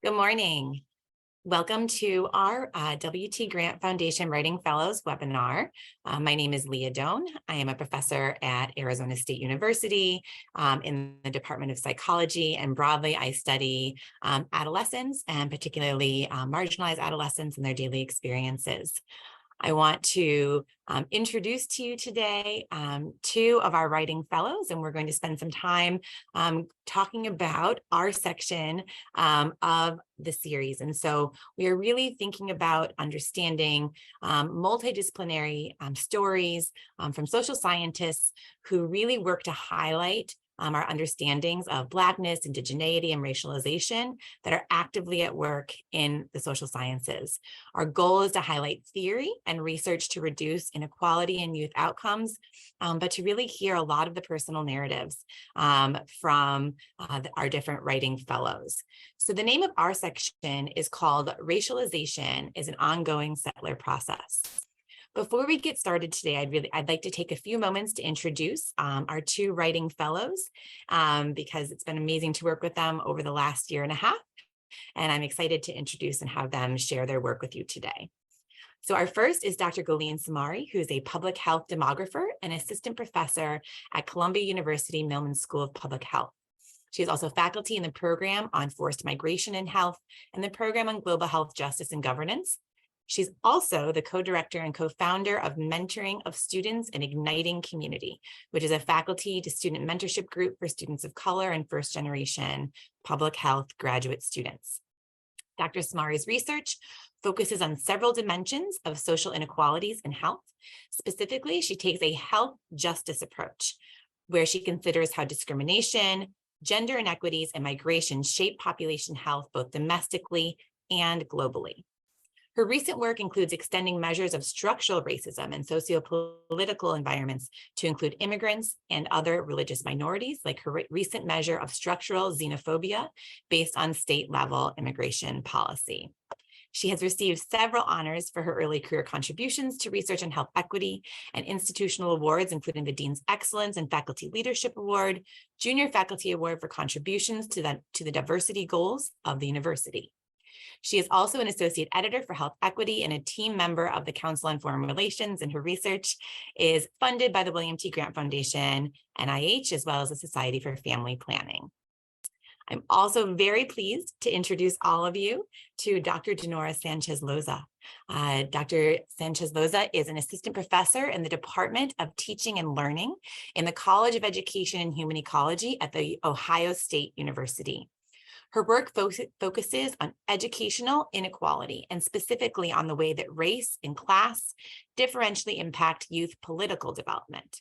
Good morning. Welcome to our WT Grant Foundation Writing Fellows webinar. My name is Leah Doan. I am a professor at Arizona State University in the Department of Psychology, and broadly I study adolescents and particularly marginalized adolescents and their daily experiences. I want to introduce to you today two of our writing fellows, and we're going to spend some time talking about our section of the series. And so we are really thinking about understanding multidisciplinary stories from social scientists who really work to highlight our understandings of Blackness, Indigeneity, and racialization that are actively at work in the social sciences. Our goal is to highlight theory and research to reduce inequality in youth outcomes, but to really hear a lot of the personal narratives from our different writing fellows. So the name of our section is called Racialization is an Ongoing Settler Process. Before we get started today, I'd like to take a few moments to introduce our two writing fellows because it's been amazing to work with them over the last year and a half. And I'm excited to introduce and have them share their work with you today. So our first is Dr. Gulin Samari, who is a public health demographer and assistant professor at Columbia University Millman School of Public Health. She is also faculty in the program on forced migration and health and the program on global health justice and governance. She's also the co-director and co-founder of Mentoring of Students and Igniting Community, which is a faculty to student mentorship group for students of color and first-generation public health graduate students. Dr. Samari's research focuses on several dimensions of social inequalities in health. Specifically, she takes a health justice approach, where she considers how discrimination, gender inequities, and migration shape population health both domestically and globally. Her recent work includes extending measures of structural racism and sociopolitical environments to include immigrants and other religious minorities, like her recent measure of structural xenophobia based on state-level immigration policy. She has received several honors for her early career contributions to research and health equity and institutional awards, including the Dean's Excellence and Faculty Leadership Award, Junior Faculty Award for contributions to the diversity goals of the university. She is also an associate editor for health equity and a team member of the Council on Foreign Relations, and her research is funded by the William T. Grant Foundation, NIH, as well as the Society for Family Planning. I'm also very pleased to introduce all of you to Dr. Dinora Sanchez-Loza. Dr. Sanchez-Loza is an assistant professor in the Department of Teaching and Learning in the College of Education and Human Ecology at the Ohio State University. Her work focuses on educational inequality and specifically on the way that race and class differentially impact youth political development.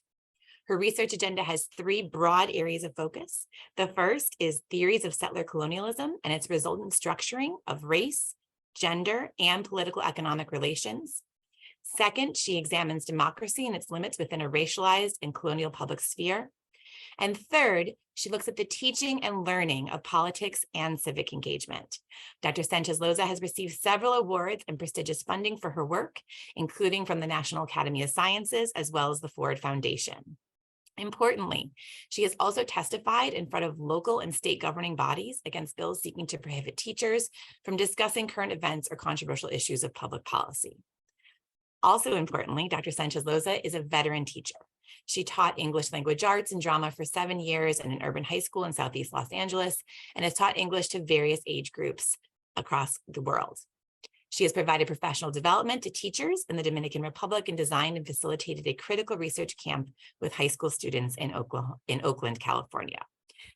Her research agenda has three broad areas of focus. The first is theories of settler colonialism and its resultant structuring of race, gender, and political economic relations. Second, she examines democracy and its limits within a racialized and colonial public sphere. And third, she looks at the teaching and learning of politics and civic engagement. Dr. Sanchez-Loza has received several awards and prestigious funding for her work, including from the National Academy of Sciences, as well as the Ford Foundation. Importantly, she has also testified in front of local and state governing bodies against bills seeking to prohibit teachers from discussing current events or controversial issues of public policy. Also importantly, Dr. Sanchez-Loza is a veteran teacher. She taught English language arts and drama for 7 years in an urban high school in Southeast Los Angeles and has taught English to various age groups across the world. She has provided professional development to teachers in the Dominican Republic and designed and facilitated a critical research camp with high school students in Oakland, California.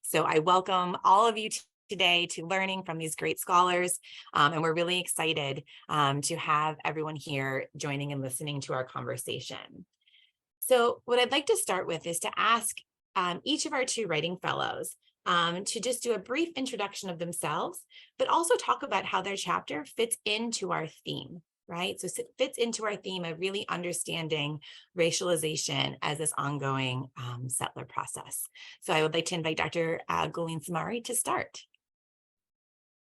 So I welcome all of you today to learning from these great scholars, and we're really excited to have everyone here joining and listening to our conversation. So what I'd like to start with is to ask each of our two writing fellows to just do a brief introduction of themselves, but also talk about how their chapter fits into our theme, right? So it fits into our theme of really understanding racialization as this ongoing settler process. So I would like to invite Dr. Gulin Samari to start.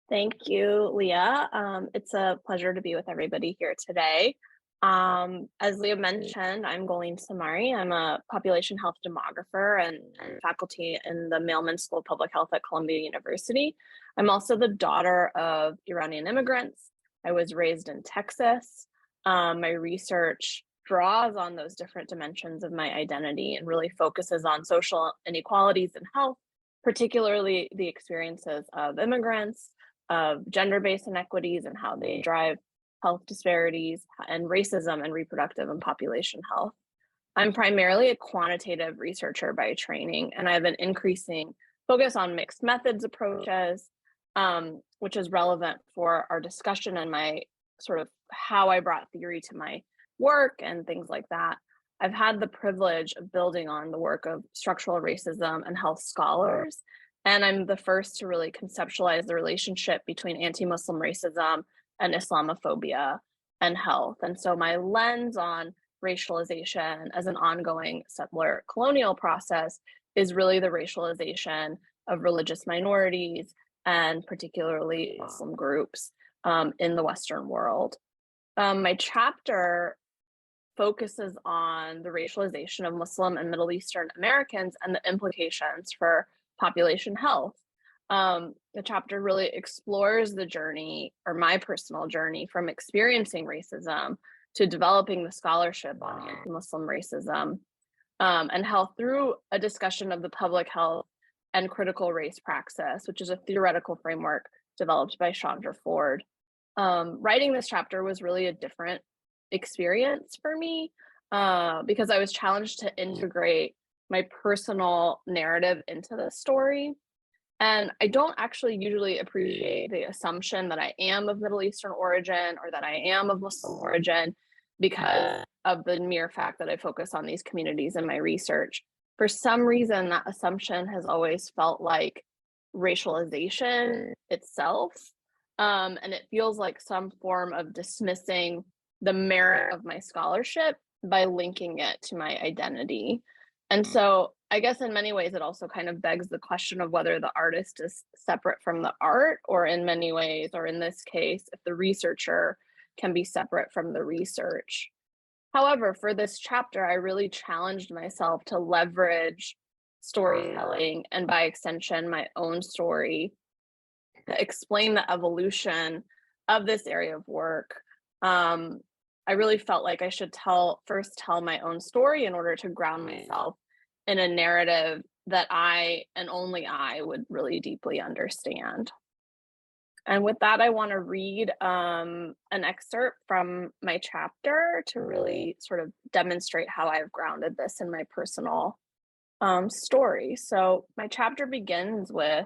Thank you, Leah. It's a pleasure to be with everybody here today. As Leah mentioned, I'm Goleen Samari. I'm a population health demographer and faculty in the Mailman School of Public Health at Columbia University. I'm also the daughter of Iranian immigrants. I was raised in Texas. My research draws on those different dimensions of my identity and really focuses on social inequalities in health, particularly the experiences of immigrants, of gender-based inequities and how they drive health disparities, and racism and reproductive and population health. I'm primarily a quantitative researcher by training, and I have an increasing focus on mixed methods approaches, which is relevant for our discussion and my sort of how I brought theory to my work and things like that. I've had the privilege of building on the work of structural racism and health scholars, and I'm the first to really conceptualize the relationship between anti-Muslim racism and Islamophobia and health. And so my lens on racialization as an ongoing settler colonial process is really the racialization of religious minorities and particularly Muslim groups in the Western world. My chapter focuses on the racialization of Muslim and Middle Eastern Americans and the implications for population health. The chapter really explores the journey, or my personal journey, from experiencing racism to developing the scholarship on anti-Muslim racism and health through a discussion of the public health and critical race praxis, which is a theoretical framework developed by Chandra Ford. Writing this chapter was really a different experience for me because I was challenged to integrate my personal narrative into the story. And I don't actually usually appreciate the assumption that I am of Middle Eastern origin or that I am of Muslim origin because of the mere fact that I focus on these communities in my research. For some reason, that assumption has always felt like racialization itself. And it feels like some form of dismissing the merit of my scholarship by linking it to my identity. And so I guess in many ways, it also kind of begs the question of whether the artist is separate from the art, or in many ways, or in this case, if the researcher can be separate from the research. However, for this chapter, I really challenged myself to leverage storytelling and by extension, my own story to explain the evolution of this area of work. I really felt like I should first tell my own story in order to ground myself in a narrative that I and only I would really deeply understand. And with that, I want to read an excerpt from my chapter to really sort of demonstrate how I've grounded this in my personal story. So my chapter begins with,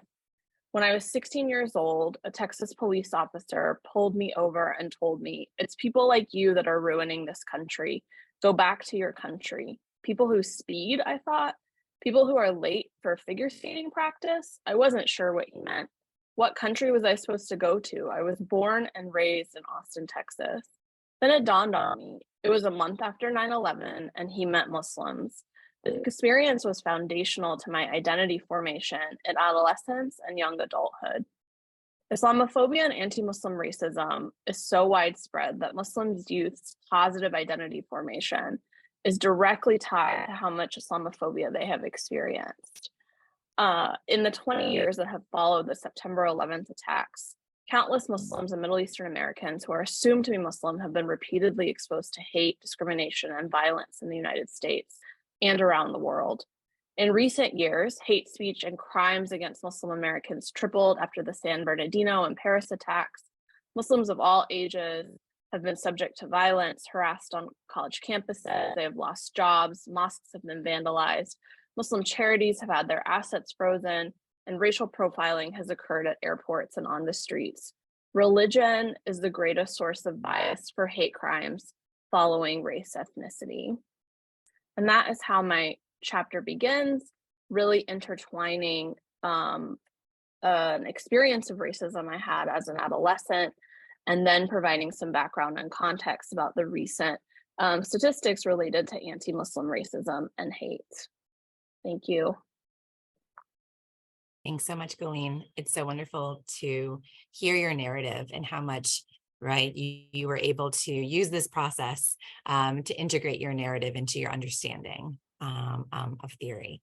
when I was 16 years old, a Texas police officer pulled me over and told me, "It's people like you that are ruining this country. Go back to your country." People who speed, I thought. People who are late for figure skating practice? I wasn't sure what he meant. What country was I supposed to go to? I was born and raised in Austin, Texas. Then it dawned on me. It was a month after 9/11, and he meant Muslims. The experience was foundational to my identity formation in adolescence and young adulthood. Islamophobia and anti-Muslim racism is so widespread that Muslims' youth's positive identity formation is directly tied to how much Islamophobia they have experienced. In the 20 years that have followed the September 11th attacks, countless Muslims and Middle Eastern Americans who are assumed to be Muslim have been repeatedly exposed to hate, discrimination, and violence in the United States and around the world. In recent years, hate speech and crimes against Muslim Americans tripled after the San Bernardino and Paris attacks. Muslims of all ages have been subject to violence, harassed on college campuses, they have lost jobs, mosques have been vandalized, Muslim charities have had their assets frozen, and racial profiling has occurred at airports and on the streets. Religion is the greatest source of bias for hate crimes following race ethnicity. And that is how my chapter begins, really intertwining an experience of racism I had as an adolescent, and then providing some background and context about the recent statistics related to anti-Muslim racism and hate. Thank you. Thanks so much, Colleen. It's so wonderful to hear your narrative and how much right? You were able to use this process to integrate your narrative into your understanding of theory.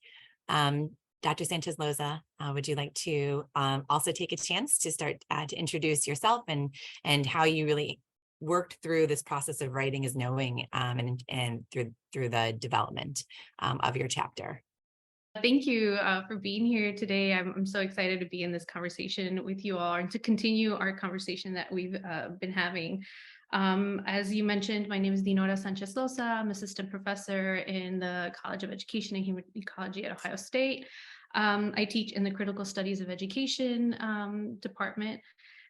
Dr. Sanchez-Loza, would you like to also take a chance to start to introduce yourself and how you really worked through this process of writing as knowing and through the development of your chapter? Thank you for being here today. I'm so excited to be in this conversation with you all and to continue our conversation that we've been having. As you mentioned, my name is Dinora Sanchez-Loza. I'm assistant professor in the College of Education and Human Ecology at Ohio State. I teach in the Critical Studies of Education department.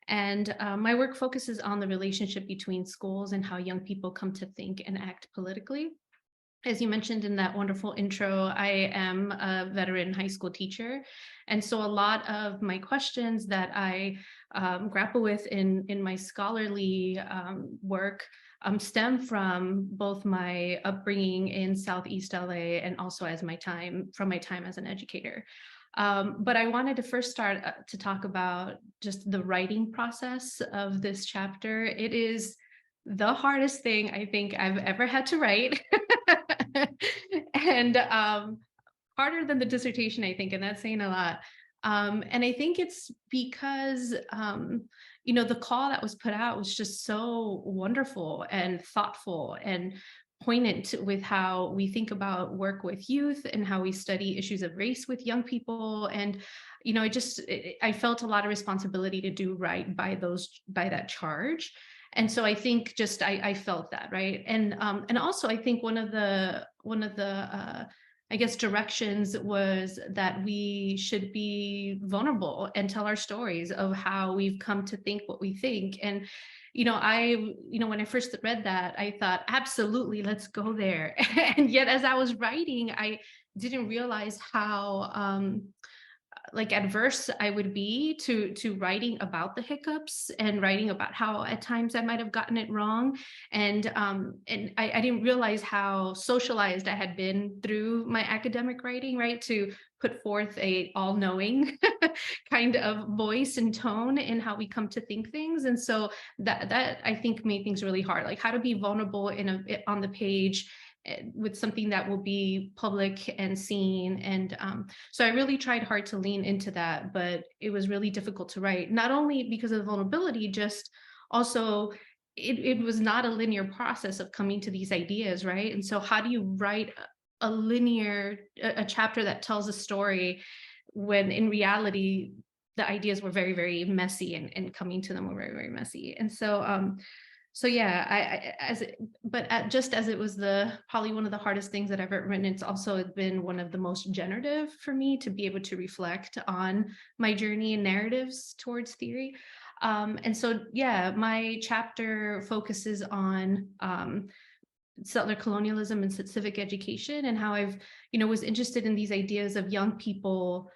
And my work focuses on the relationship between schools and how young people come to think and act politically. As you mentioned in that wonderful intro, I am a veteran high school teacher. And so a lot of my questions that I grapple with in my scholarly work stem from both my upbringing in Southeast LA and also from my time as an educator. But I wanted to first start to talk about just the writing process of this chapter. It is the hardest thing I think I've ever had to write. And harder than the dissertation, I think, and that's saying a lot. And I think it's because, the call that was put out was just so wonderful and thoughtful and poignant with how we think about work with youth and how we study issues of race with young people. And, I felt a lot of responsibility to do right by that charge. And so I think I felt that, right. And also I think one of the I guess directions was that we should be vulnerable and tell our stories of how we've come to think what we think. And when I first read that, I thought, absolutely, let's go there. And yet as I was writing, I didn't realize how adverse I would be to writing about the hiccups and writing about how at times I might have gotten it wrong. And I didn't realize how socialized I had been through my academic writing, right? To put forth a all-knowing kind of voice and tone in how we come to think things. And so that I think made things really hard, like how to be vulnerable on the page with something that will be public and seen. And so I really tried hard to lean into that, but it was really difficult to write, not only because of the vulnerability, just also it was not a linear process of coming to these ideas, right? And so how do you write a chapter that tells a story when in reality the ideas were very, very messy and coming to them were very, very messy. And so yeah, just as it was probably one of the hardest things that I've ever written, it's also been one of the most generative for me to be able to reflect on my journey and narratives towards theory. And so, yeah, my chapter focuses on settler colonialism and civic education, and how I've, was interested in these ideas of young people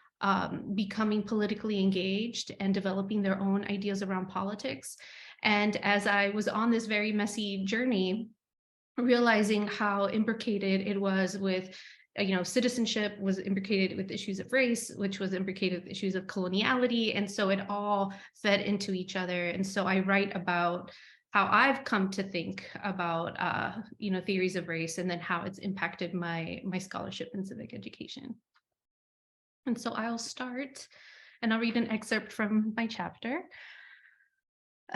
becoming politically engaged and developing their own ideas around politics. And as I was on this very messy journey, realizing how imbricated it was with, citizenship was imbricated with issues of race, which was imbricated with issues of coloniality. And so it all fed into each other. And so I write about how I've come to think about, theories of race, and then how it's impacted my scholarship in civic education. And so I'll start, and I'll read an excerpt from my chapter.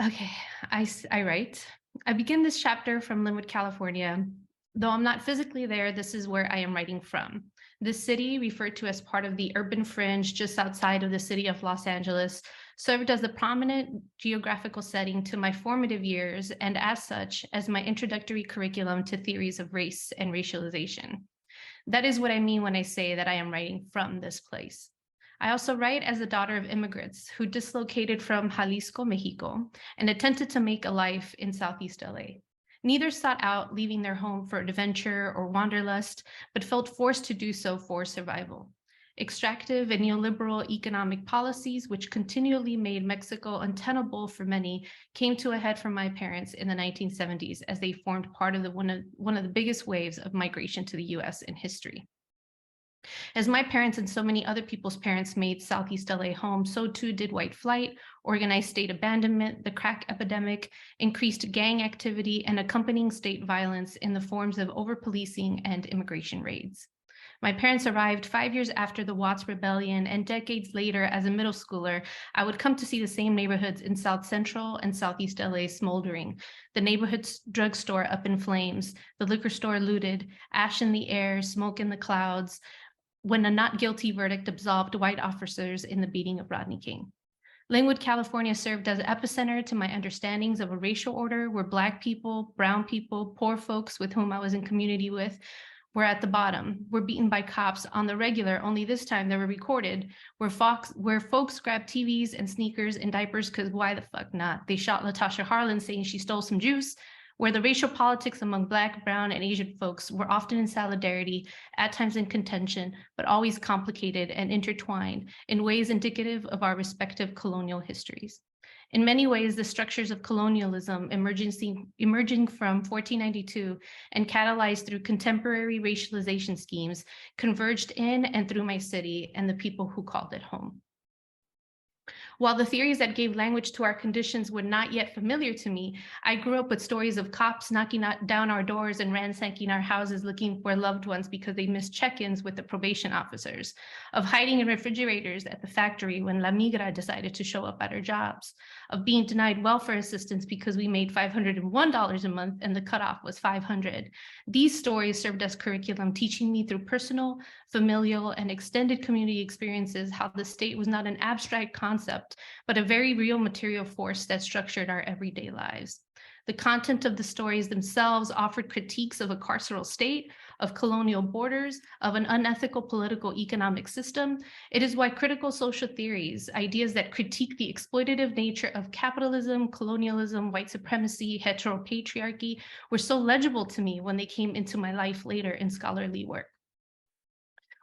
Okay, I write, I begin this chapter from Linwood, California. Though I'm not physically there, this is where I am writing from. This city, referred to as part of the urban fringe just outside of the city of Los Angeles, served as a prominent geographical setting to my formative years, and as such, as my introductory curriculum to theories of race and racialization. That is what I mean when I say that I am writing from this place. I also write as the daughter of immigrants who dislocated from Jalisco, Mexico, and attempted to make a life in Southeast LA. Neither sought out leaving their home for adventure or wanderlust, but felt forced to do so for survival. Extractive and neoliberal economic policies, which continually made Mexico untenable for many, came to a head for my parents in the 1970s as they formed part of one of the biggest waves of migration to the US in history. As my parents and so many other people's parents made Southeast LA home, so too did white flight, organized state abandonment, the crack epidemic, increased gang activity, and accompanying state violence in the forms of over-policing and immigration raids. My parents arrived 5 years after the Watts Rebellion, and decades later, as a middle schooler, I would come to see the same neighborhoods in South Central and Southeast LA smoldering, the neighborhood drugstore up in flames, the liquor store looted, ash in the air, smoke in the clouds, when a not guilty verdict absolved white officers in the beating of Rodney King. Linwood, California served as an epicenter to my understandings of a racial order where Black people, brown people, poor folks with whom I was in community with were at the bottom, were beaten by cops on the regular, only this time they were recorded, where folks grabbed TVs and sneakers and diapers because why the fuck not? They shot Latasha Harlan saying she stole some juice, where the racial politics among Black, brown, and Asian folks were often in solidarity, at times in contention, but always complicated and intertwined in ways indicative of our respective colonial histories. In many ways, the structures of colonialism emerging from 1492 and catalyzed through contemporary racialization schemes converged in and through my city and the people who called it home. While the theories that gave language to our conditions were not yet familiar to me, I grew up with stories of cops knocking down our doors and ransacking our houses looking for loved ones because they missed check-ins with the probation officers, of hiding in refrigerators at the factory when La Migra decided to show up at our jobs, of being denied welfare assistance because we made $501 a month and the cutoff was $500. These stories served as curriculum, teaching me through personal, familial, and extended community experiences how the state was not an abstract concept, but a very real material force that structured our everyday lives. The content of the stories themselves offered critiques of a carceral state, of colonial borders, of an unethical political economic system. It is why critical social theories, ideas that critique the exploitative nature of capitalism, colonialism, white supremacy, heteropatriarchy, were so legible to me when they came into my life later in scholarly work.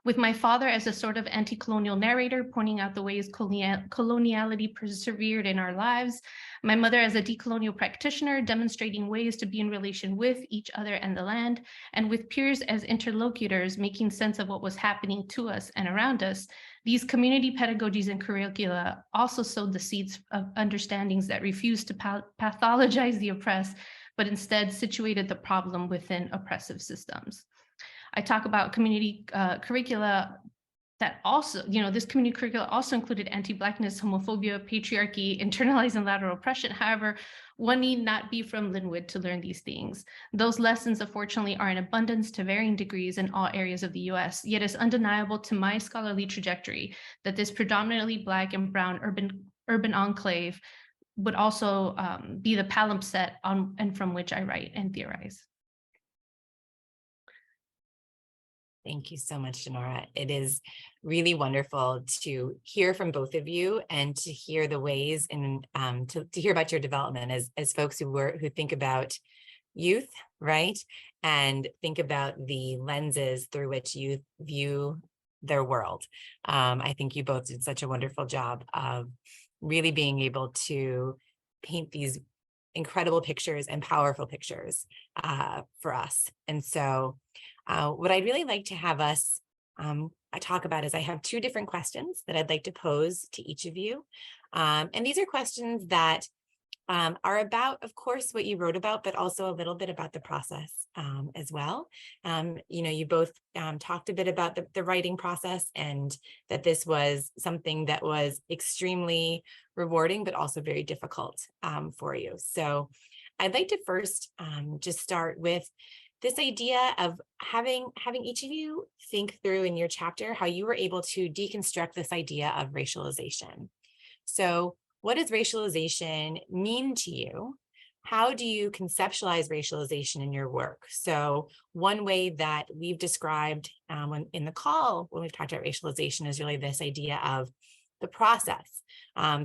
With my father as a sort of anti-colonial narrator pointing out the ways coloniality persevered in our lives, my mother as a decolonial practitioner demonstrating ways to be in relation with each other and the land, and with peers as interlocutors making sense of what was happening to us and around us, these community pedagogies and curricula also sowed the seeds of understandings that refused to pathologize the oppressed, but instead situated the problem within oppressive systems. I talk about community curricula that also, this community curricula also included anti-Blackness, homophobia, patriarchy, internalized and lateral oppression. However, one need not be from Linwood to learn these things. Those lessons, unfortunately, are in abundance to varying degrees in all areas of the US, yet it's undeniable to my scholarly trajectory that this predominantly Black and brown urban enclave would also be the palimpsest on and from which I write and theorize. Thank you so much, Denora. It is really wonderful to hear from both of you and to hear the ways and to hear about your development as folks who think about youth, right? And think about the lenses through which youth view their world. I think you both did such a wonderful job of really being able to paint these incredible pictures and powerful pictures for us. And so what I'd really like to have us talk about is I have two different questions that I'd like to pose to each of you. And these are questions that are about, of course, what you wrote about, but also a little bit about the process as well. You both talked a bit about the writing process and that this was something that was extremely rewarding, but also very difficult for you. So I'd like to first just start with this idea of having each of you think through in your chapter how you were able to deconstruct this idea of racialization. So what does racialization mean to you? How do you conceptualize racialization in your work? So one way that we've described in the call when we've talked about racialization is really this idea of the process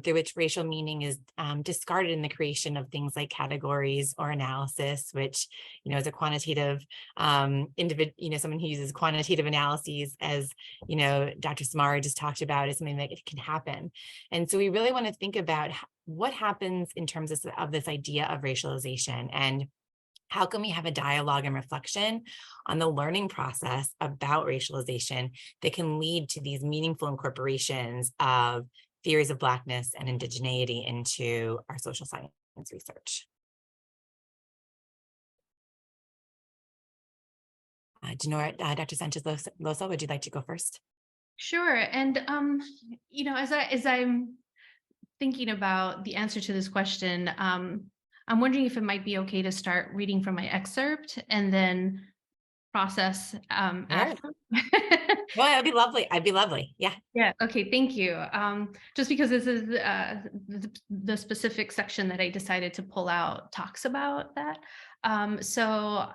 through which racial meaning is discarded in the creation of things like categories or analysis, which, is a quantitative someone who uses quantitative analyses, as, Dr. Samari just talked about, is something that can happen. And so we really want to think about what happens in terms of this idea of racialization. And How can we have a dialogue and reflection on the learning process about racialization that can lead to these meaningful incorporations of theories of Blackness and indigeneity into our social science research? Dr. Sanchez-Losa, would you like to go first? Sure. And as I'm thinking about the answer to this question, I'm wondering if it might be okay to start reading from my excerpt and then process Sure. after. Well, that'd be lovely. I'd be lovely. Yeah. Yeah. Okay. Thank you. Just because this is the specific section that I decided to pull out talks about that. So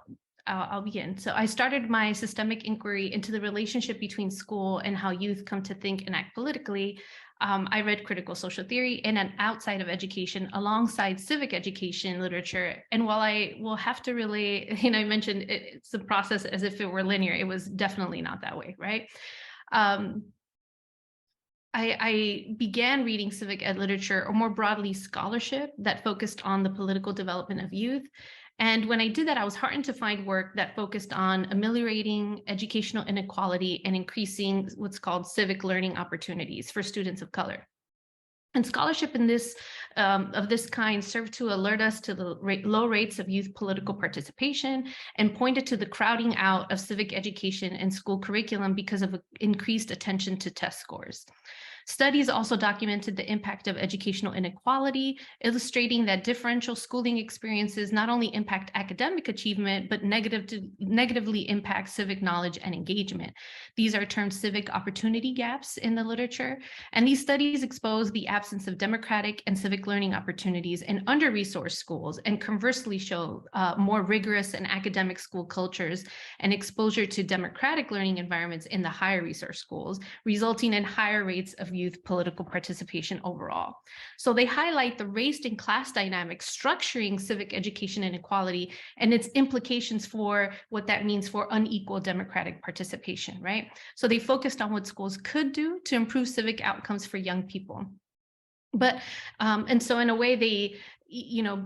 I'll begin. So I started my systemic inquiry into the relationship between school and how youth come to think and act politically. I read critical social theory in and outside of education alongside civic education literature. And while I will have to relay, I mentioned it's a process as if it were linear, it was definitely not that way, right? Um, I began reading civic ed literature, or more broadly, scholarship that focused on the political development of youth. And when I did that, I was heartened to find work that focused on ameliorating educational inequality and increasing what's called civic learning opportunities for students of color. And scholarship in this of this kind served to alert us to the low rates of youth political participation and pointed to the crowding out of civic education and school curriculum because of increased attention to test scores. Studies also documented the impact of educational inequality, illustrating that differential schooling experiences not only impact academic achievement, but negatively impact civic knowledge and engagement. These are termed civic opportunity gaps in the literature, and these studies expose the absence of democratic and civic learning opportunities in under-resourced schools, and conversely show more rigorous and academic school cultures and exposure to democratic learning environments in the higher resource schools, resulting in higher rates of youth political participation overall. So they highlight the race and class dynamics structuring civic education inequality and its implications for what that means for unequal democratic participation, right? So they focused on what schools could do to improve civic outcomes for young people. But, and so in a way, they,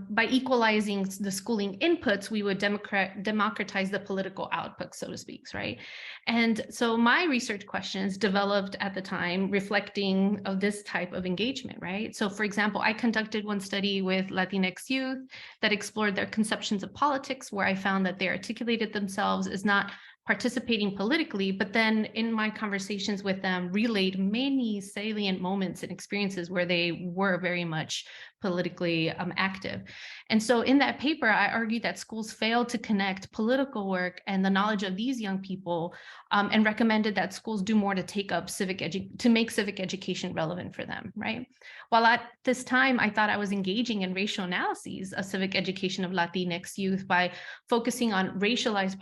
by equalizing the schooling inputs, we would democratize the political output, so to speak, right? And so my research questions developed at the time reflecting of this type of engagement, right? So for example, I conducted one study with Latinx youth that explored their conceptions of politics, where I found that they articulated themselves as not participating politically, but then in my conversations with them, relayed many salient moments and experiences where they were very much politically active. And so in that paper, I argued that schools failed to connect political work and the knowledge of these young people, and recommended that schools do more to take up to make civic education relevant for them, right? While at this time, I thought I was engaging in racial analyses of civic education of Latinx youth by focusing on racialized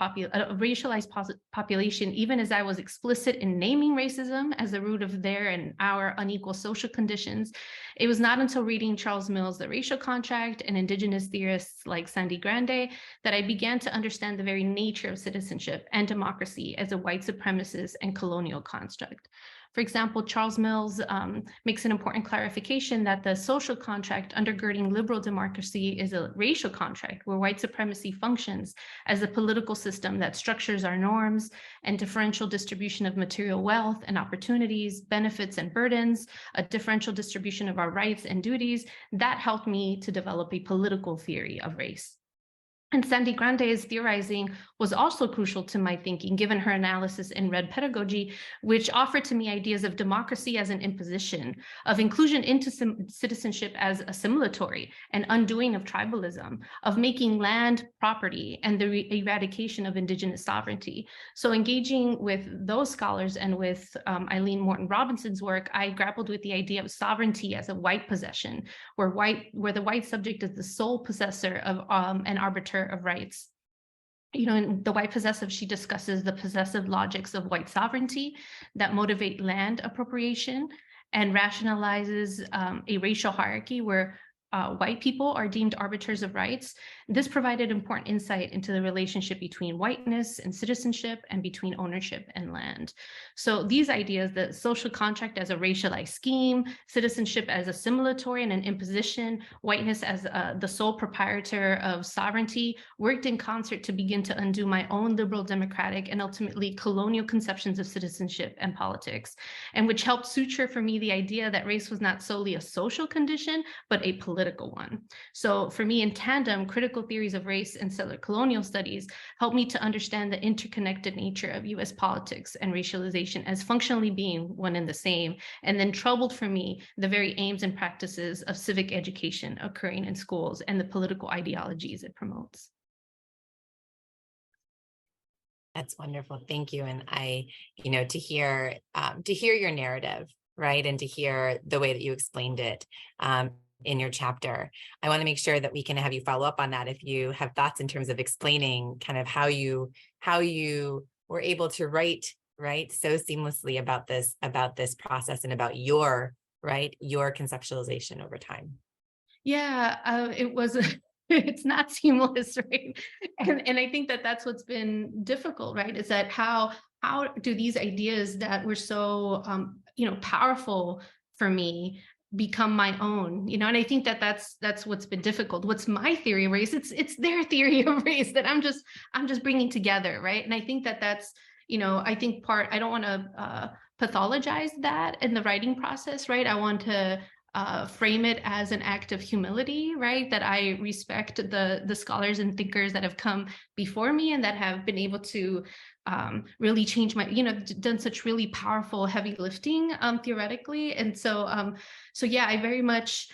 population, even as I was explicit in naming racism as the root of their and our unequal social conditions. It was not until reading Charles Mills' The Racial Contract and indigenous theorists like Sandy Grande that I began to understand the very nature of citizenship and democracy as a white supremacist and colonial construct. For example, Charles Mills makes an important clarification that the social contract undergirding liberal democracy is a racial contract where white supremacy functions as a political system that structures our norms and differential distribution of material wealth and opportunities, benefits and burdens, a differential distribution of our rights and duties. That helped me to develop a political theory of race. And Sandy Grande's theorizing was also crucial to my thinking, given her analysis in Red Pedagogy, which offered to me ideas of democracy as an imposition, of inclusion into citizenship as assimilatory, and undoing of tribalism, of making land property, and the eradication of indigenous sovereignty. So engaging with those scholars and with Eileen Morton Robinson's work, I grappled with the idea of sovereignty as a white possession, where the white subject is the sole possessor of an arbiter of rights. In The White Possessive, she discusses the possessive logics of white sovereignty that motivate land appropriation and rationalizes a racial hierarchy where white people are deemed arbiters of rights, this provided important insight into the relationship between whiteness and citizenship and between ownership and land. So these ideas, the social contract as a racialized scheme, citizenship as assimilatory and an imposition, whiteness as the sole proprietor of sovereignty, worked in concert to begin to undo my own liberal democratic and ultimately colonial conceptions of citizenship and politics, and which helped suture for me the idea that race was not solely a social condition, but a political one. So for me, in tandem, critical theories of race and settler colonial studies helped me to understand the interconnected nature of US politics and racialization as functionally being one and the same, and then troubled for me the very aims and practices of civic education occurring in schools and the political ideologies it promotes. That's wonderful. Thank you. And to hear your narrative, right, and to hear the way that you explained it in your chapter, I want to make sure that we can have you follow up on that if you have thoughts in terms of explaining kind of how you were able to write so seamlessly about this process and about your conceptualization over time. Yeah, it was. It's not seamless, right? And I think that that's what's been difficult, right? Is that how do these ideas that were so powerful for me become my own? And I think that that's what's been difficult. What's my theory of race? It's their theory of race that I'm just bringing together, right? And I think that that's I think I don't want to pathologize that in the writing process, right? I want to frame it as an act of humility, right? That I respect the scholars and thinkers that have come before me and that have been able to really change my, done such really powerful heavy lifting theoretically. And so yeah, I very much,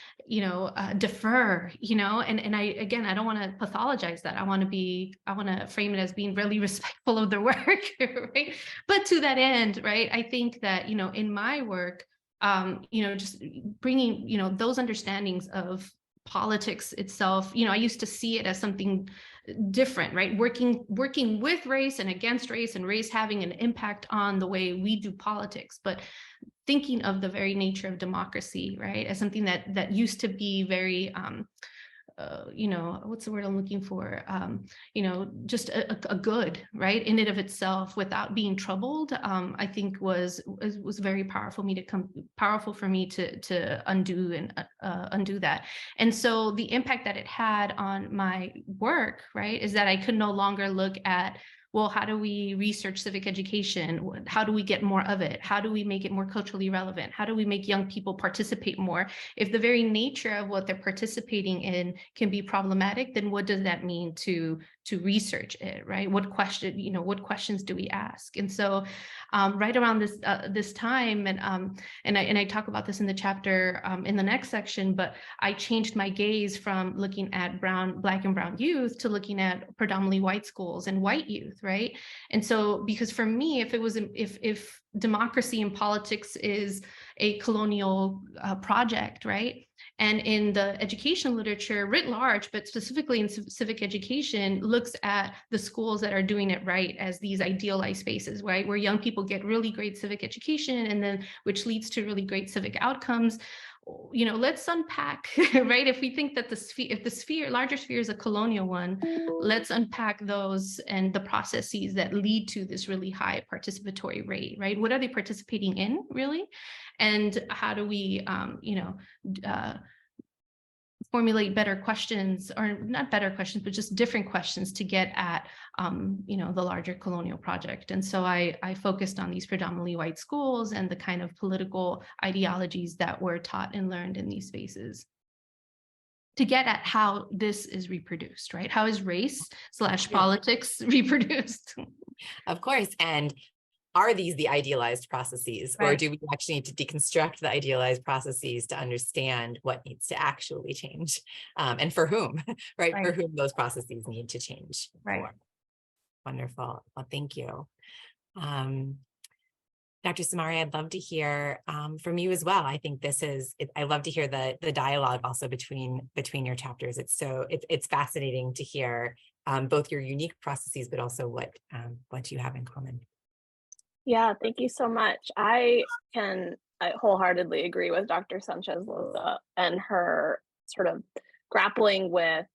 defer, and I don't want to pathologize that. I want to frame it as being really respectful of their work, right? But to that end, right, I think that, in my work, just bringing, those understandings of politics itself, I used to see it as something different, right? Working with race and against race, and race having an impact on the way we do politics, but thinking of the very nature of democracy, right, as something that used to be very what's the word I'm looking for? Just a good, right, in and of itself, without being troubled. I think was very powerful for me to undo that. And so the impact that it had on my work, right, is that I could no longer look at, well, how do we research civic education? How do we get more of it? How do we make it more culturally relevant? How do we make young people participate more? If the very nature of what they're participating in can be problematic, then what does that mean to research it, right? What questions do we ask? And so right around this time, and I talk about this in the chapter in the next section, but I changed my gaze from looking at Black and brown youth to looking at predominantly white schools and white youth, right? And so, because for me, if democracy and politics is a colonial project, right? And in the education literature writ large, but specifically in civic education, looks at the schools that are doing it right as these idealized spaces, right? Where young people get really great civic education, and then which leads to really great civic outcomes. Let's unpack, right? If we think that if the larger sphere is a colonial one, let's unpack those and the processes that lead to this really high participatory rate, right? What are they participating in, really? And how do we, formulate better questions, or not better questions, but just different questions to get at, the larger colonial project. And so I focused on these predominantly white schools and the kind of political ideologies that were taught and learned in these spaces, to get at how this is reproduced, right? How is race / politics reproduced? Of course. And are these the idealized processes, right? Or do we actually need to deconstruct the idealized processes to understand what needs to actually change, and for whom, right? For whom those processes need to change. Right. For. Wonderful. Well, thank you. Dr. Samari, I'd love to hear from you as well. I think I love to hear the dialogue also between your chapters. It's fascinating to hear both your unique processes, but also what you have in common. Yeah, thank you so much. I wholeheartedly agree with Dr. Sanchez-Loza and her sort of grappling with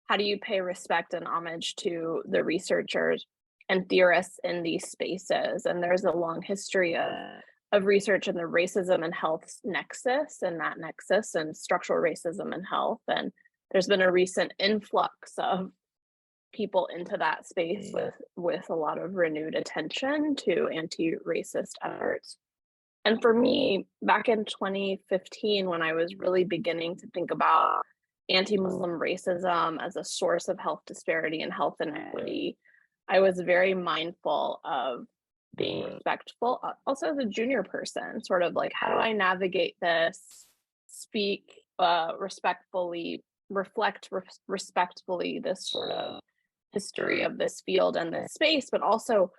how do you pay respect and homage to the researchers and theorists in these spaces. And there's a long history of research in the racism and health nexus, and structural racism and health. And there's been a recent influx of people into that space with a lot of renewed attention to anti-racist efforts. And for me, back in 2015, when I was really beginning to think about anti-Muslim racism as a source of health disparity and health inequity, I was very mindful of being respectful, also as a junior person, sort of like, how do I navigate this, speak respectfully, reflect respectfully this sort of history of this field and this space, but also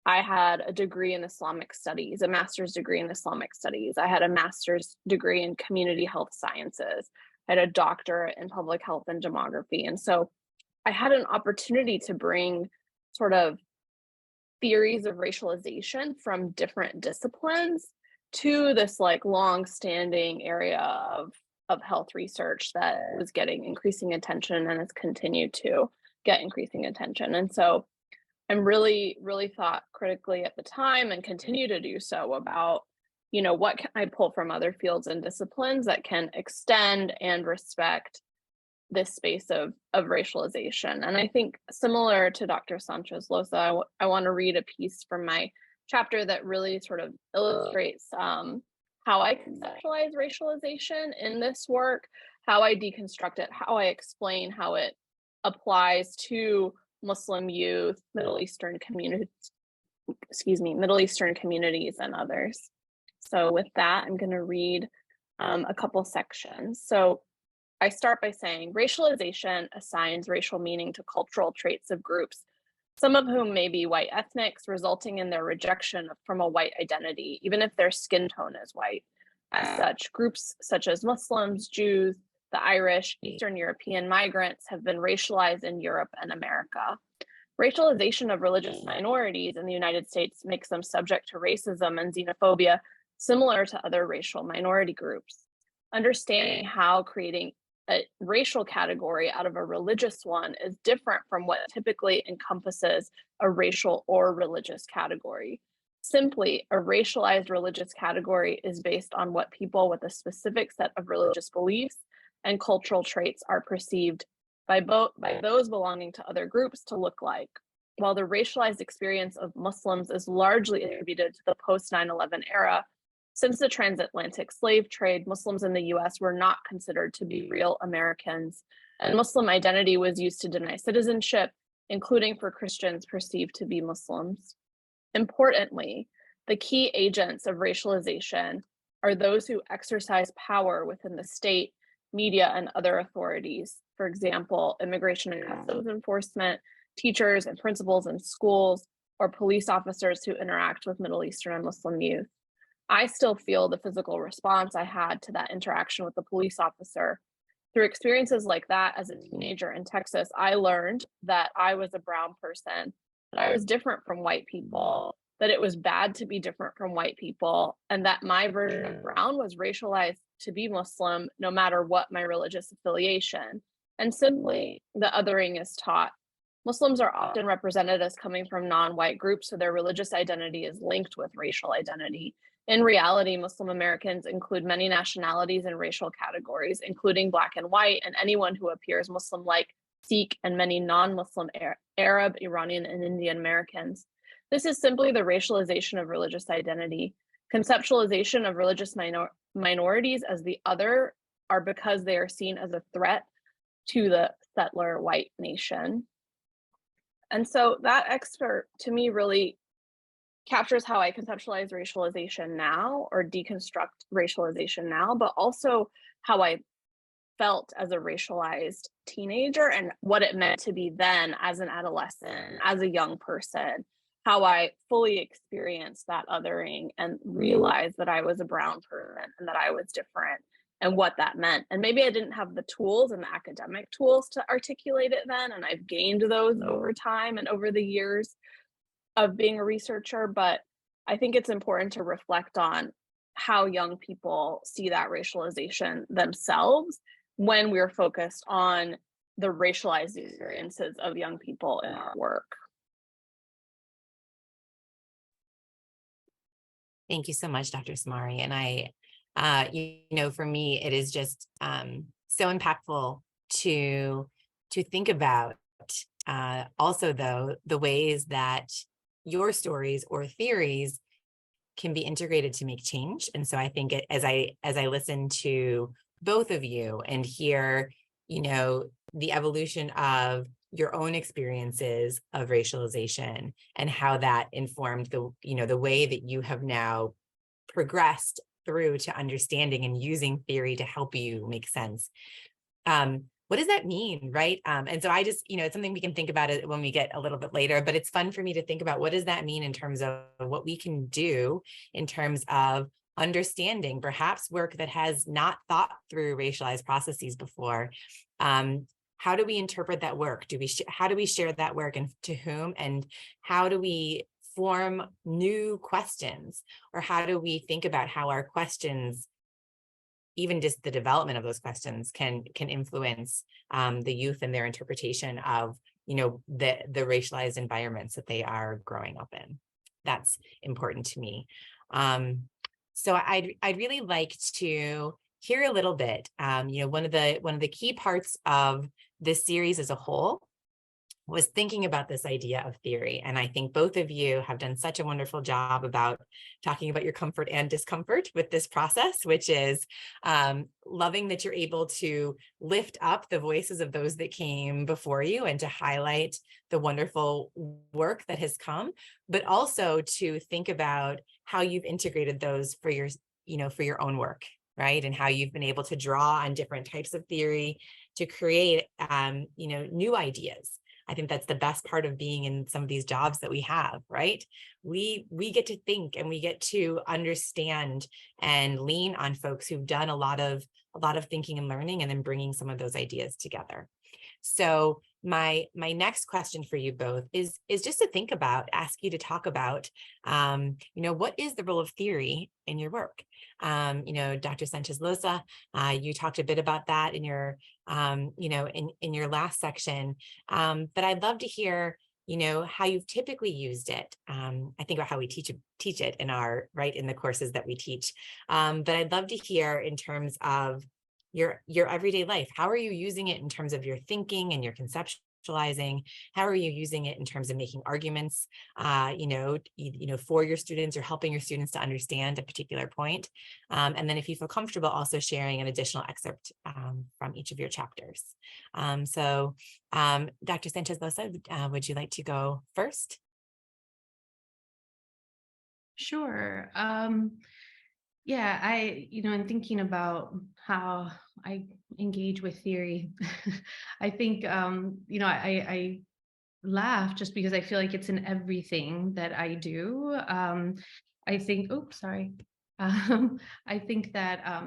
I had a degree in Islamic studies, a master's degree in Islamic studies. I had a master's degree in community health sciences. I had a doctorate in public health and demography. And so I had an opportunity to bring sort of theories of racialization from different disciplines to this like long-standing area of health research that was getting increasing attention and has continued to get increasing attention. And so I'm really thought critically at the time and continue to do so about, what can I pull from other fields and disciplines that can extend and respect this space of racialization. And I think similar to Dr. Sanchez Loza, I want to read a piece from my chapter that really sort of illustrates how I conceptualize racialization in this work, how I deconstruct it, how I explain how it applies to Muslim youth, Middle Eastern communities, and others. So with that, I'm going to read a couple sections. So I start by saying racialization assigns racial meaning to cultural traits of groups, some of whom may be white ethnics, resulting in their rejection from a white identity, even if their skin tone is white. As such, groups such as Muslims, Jews, the Irish, Eastern European migrants have been racialized in Europe and America. Racialization of religious minorities in the United States makes them subject to racism and xenophobia similar to other racial minority groups. Understanding how creating a racial category out of a religious one is different from what typically encompasses a racial or religious category. Simply, a racialized religious category is based on what people with a specific set of religious beliefs and cultural traits are perceived by those belonging to other groups to look like. While the racialized experience of Muslims is largely attributed to the post 9/11 era, since the transatlantic slave trade, Muslims in the US were not considered to be real Americans, and Muslim identity was used to deny citizenship, including for Christians perceived to be Muslims. Importantly, the key agents of racialization are those who exercise power within the state, media, and other authorities. For example, immigration and customs enforcement, teachers and principals in schools, or police officers who interact with Middle Eastern and Muslim youth. I still feel the physical response I had to that interaction with the police officer. Through experiences like that as a teenager in Texas, I learned that I was a brown person, that I was different from white people, that it was bad to be different from white people, and that my version of brown was racialized to be Muslim no matter what my religious affiliation. And simply, the othering is taught. Muslims are often represented as coming from non-white groups, so their religious identity is linked with racial identity. In reality, Muslim Americans include many nationalities and racial categories, including Black and white, and anyone who appears Muslim-like, Sikh, and many non-Muslim Arab, Iranian, and Indian Americans. This is simply the racialization of religious identity. Conceptualization of religious minorities as the other are because they are seen as a threat to the settler white nation. And so that excerpt to me really captures how I conceptualize racialization now, or deconstruct racialization now, but also how I felt as a racialized teenager and what it meant to be then as an adolescent, as a young person, how I fully experienced that othering and realized that I was a brown person and that I was different and what that meant. And maybe I didn't have the tools and the academic tools to articulate it then, and I've gained those over time and over the years of being a researcher, but I think it's important to reflect on how young people see that racialization themselves when we're focused on the racialized experiences of young people in our work. Thank you so much, Dr. Samari. And for me, it is just so impactful to think about also, though, the ways that your stories or theories can be integrated to make change. And so I think as I listen to both of you and hear, the evolution of your own experiences of racialization and how that informed the way that you have now progressed through to understanding and using theory to help you make sense. What does that mean, right? And so I just, it's something we can think about it when we get a little bit later, but it's fun for me to think about what does that mean in terms of what we can do in terms of understanding perhaps work that has not thought through racialized processes before. How do we interpret that work? How do we share that work, and to whom? And how do we form new questions, or how do we think about how our questions, even just the development of those questions, can influence the youth and their interpretation of the racialized environments that they are growing up in? That's important to me. So I'd really like to hear a little bit. One of the key parts of this series as a whole was thinking about this idea of theory. And I think both of you have done such a wonderful job about talking about your comfort and discomfort with this process, which is loving that you're able to lift up the voices of those that came before you and to highlight the wonderful work that has come, but also to think about how you've integrated those for your own work, right? And how you've been able to draw on different types of theory to create, new ideas. I think that's the best part of being in some of these jobs that we have, right? We get to think and we get to understand and lean on folks who've done a lot of thinking and learning, and then bringing some of those ideas together. So my next question for you both is just to ask you to talk about, what is the role of theory in your work? Dr. Sanchez-Losa, you talked a bit about that in your, in your last section, but I'd love to hear, how you've typically used it. I think about how we teach it in in the courses that we teach. But I'd love to hear in terms of your everyday life. How are you using it in terms of your thinking and your conceptualizing? How are you using it in terms of making arguments, for your students, or helping your students to understand a particular point? And then if you feel comfortable, also sharing an additional excerpt from each of your chapters. So Dr. Sanchez-Losa, would you like to go first? Sure. Yeah, I'm thinking about how I engage with theory. I think, I laugh just because I feel like it's in everything that I do. I think, oops, sorry. I think that,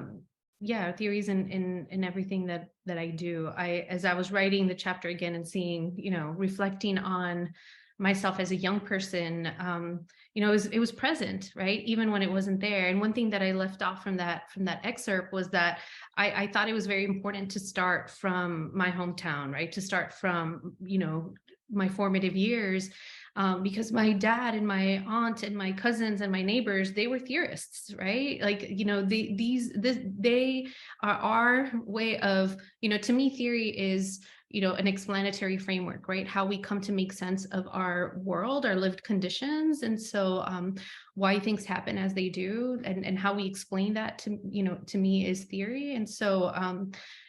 theories in everything that I do. As I was writing the chapter again and seeing, reflecting on myself as a young person, it was present, right? Even when it wasn't there. And one thing that I left off from that excerpt was that I thought it was very important to start from my hometown, right? To start from, my formative years, because my dad and my aunt and my cousins and my neighbors, they were theorists, right? Like, they are our way of, to me, theory is, an explanatory framework, right? How we come to make sense of our world, our lived conditions. And so why things happen as they do, and how we explain that to me is theory. And so,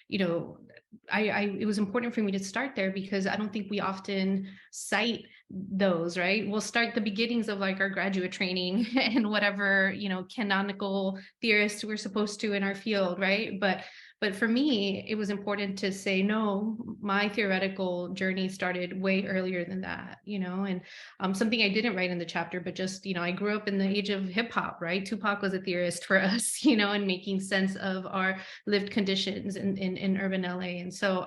it was important for me to start there because I don't think we often cite those, right? We'll start the beginnings of like our graduate training and whatever, canonical theorists we're supposed to in our field, right? But for me, it was important to say, no, my theoretical journey started way earlier than that, and something I didn't write in the chapter, but just, I grew up in the age of hip hop, right? Tupac was a theorist for us, and making sense of our lived conditions in urban LA. And so,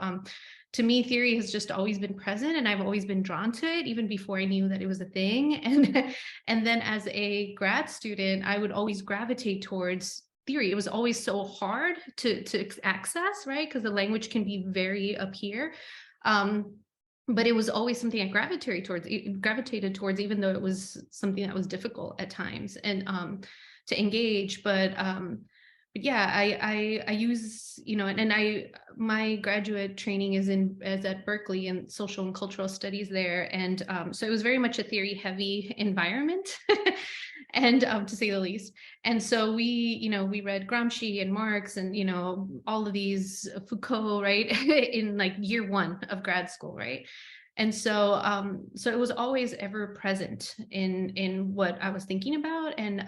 to me, theory has just always been present, and I've always been drawn to it even before I knew that it was a thing. And then as a grad student, I would always gravitate towards theory. It was always so hard to access, right? Because the language can be very up here. But it was always something I gravitated towards, even though it was something that was difficult at times and to engage. But yeah, I use, and my graduate training is at Berkeley in social and cultural studies there, and so it was very much a theory heavy environment, and to say the least. And so we read Gramsci and Marx and all of these Foucault, right, in like year one of grad school, right. And so it was always ever present in what I was thinking about. And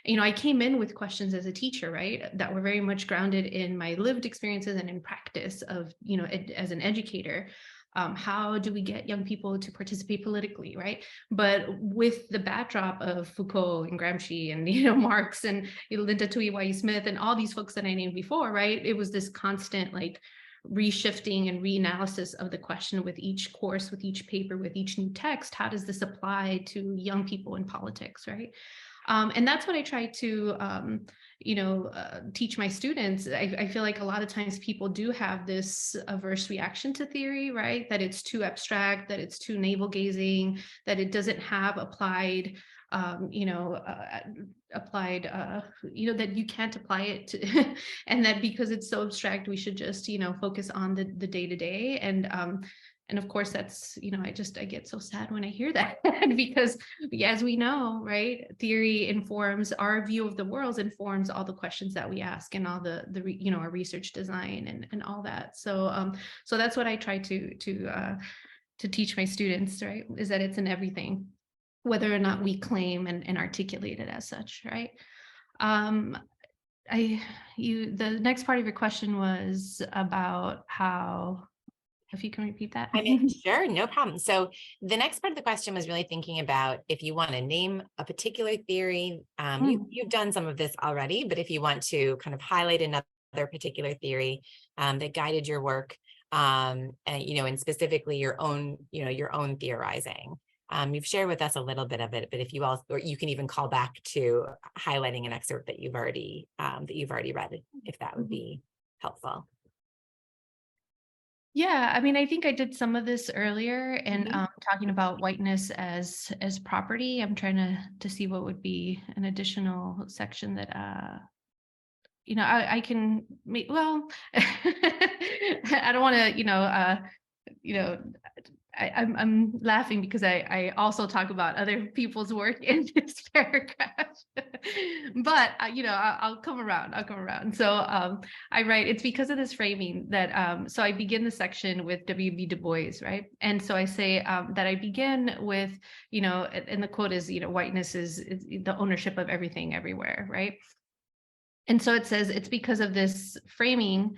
I came in with questions as a teacher, right, that were very much grounded in my lived experiences and in practice of, as an educator. How do we get young people to participate politically, right? But with the backdrop of Foucault and Gramsci and Marx and Linda Tui Smith and all these folks that I named before, right? It was this constant like reshifting and reanalysis of the question with each course, with each paper, with each new text. How does this apply to young people in politics, right? And that's what I try to, teach my students. I feel like a lot of times people do have this averse reaction to theory, right? That it's too abstract, that it's too navel gazing, that it doesn't have applied, that you can't apply it to, and that because it's so abstract, we should just, focus on the day-to-day. And of course, that's, I get so sad when I hear that because as we know, right, theory informs our view of the world, informs all the questions that we ask and all the our research design and all that. So that's what I try to teach my students, right, is that it's in everything, whether or not we claim and articulate it as such, right? The next part of your question was about how. If you can repeat that. Sure, no problem. So the next part of the question was really thinking about if you want to name a particular theory. You've done some of this already, but if you want to kind of highlight another particular theory that guided your work, and specifically your own theorizing. You've shared with us a little bit of it, but if you also, or you can even call back to highlighting an excerpt that you've already read, if that would be helpful. Yeah, I mean, I think I did some of this earlier and talking about whiteness as property. I'm trying to see what would be an additional section that I can make. Well, I don't want to, I'm laughing because I also talk about other people's work in this paragraph, but I'll come around. So I write, it's because of this framing that so I begin the section with W.B. Du Bois, right? And so I say that I begin with, and the quote is, whiteness is the ownership of everything everywhere, right? And so it says it's because of this framing,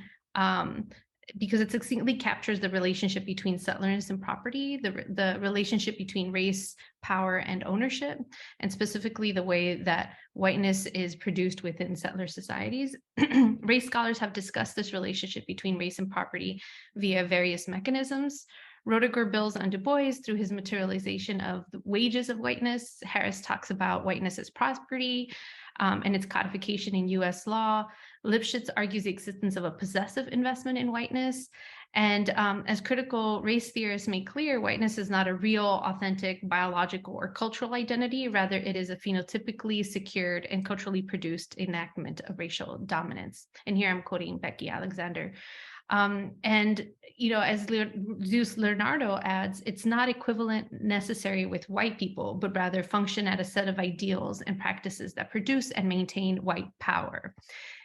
because it succinctly captures the relationship between settlers and property, the relationship between race, power, and ownership, and specifically the way that whiteness is produced within settler societies. Race scholars have discussed this relationship between race and property via various mechanisms. Roediger builds on Du Bois through his materialization of the wages of whiteness. Harris talks about whiteness as property and its codification in US law. Lipschitz argues the existence of a possessive investment in whiteness. And as critical race theorists make clear, whiteness is not a real, authentic, biological, or cultural identity. Rather, it is a phenotypically secured and culturally produced enactment of racial dominance. And here I'm quoting Becky Alexander. And, as Zeus Leonardo adds, it's not equivalent necessary with white people, but rather function at a set of ideals and practices that produce and maintain white power.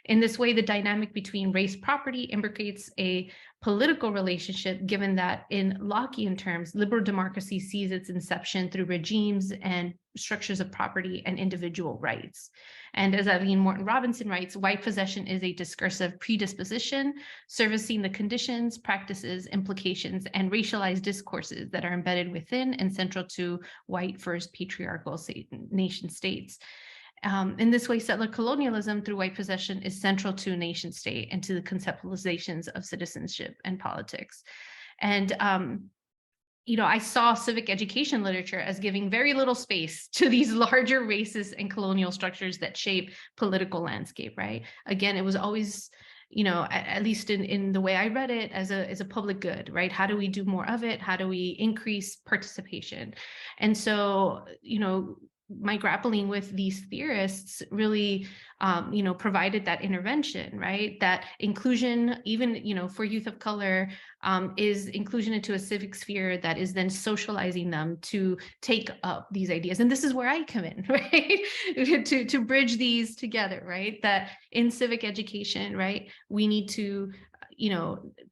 In this way, the dynamic between race property imbricates a political relationship, given that in Lockean terms, liberal democracy sees its inception through regimes and structures of property and individual rights. And as Eileen Morton Robinson writes, white possession is a discursive predisposition, servicing the conditions, practices, implications, and racialized discourses that are embedded within and central to white first patriarchal nation states. In this way, settler colonialism through white possession is central to nation state and to the conceptualizations of citizenship and politics. And I saw civic education literature as giving very little space to these larger racist and colonial structures that shape political landscape, right? Again, it was always, at least in the way I read it, as a public good, right? How do we do more of it? How do we increase participation? And so, my grappling with these theorists really, provided that intervention, right? That inclusion, even, for youth of color, is inclusion into a civic sphere that is then socializing them to take up these ideas. And this is where I come in, right? to bridge these together, right? That in civic education, right, we need to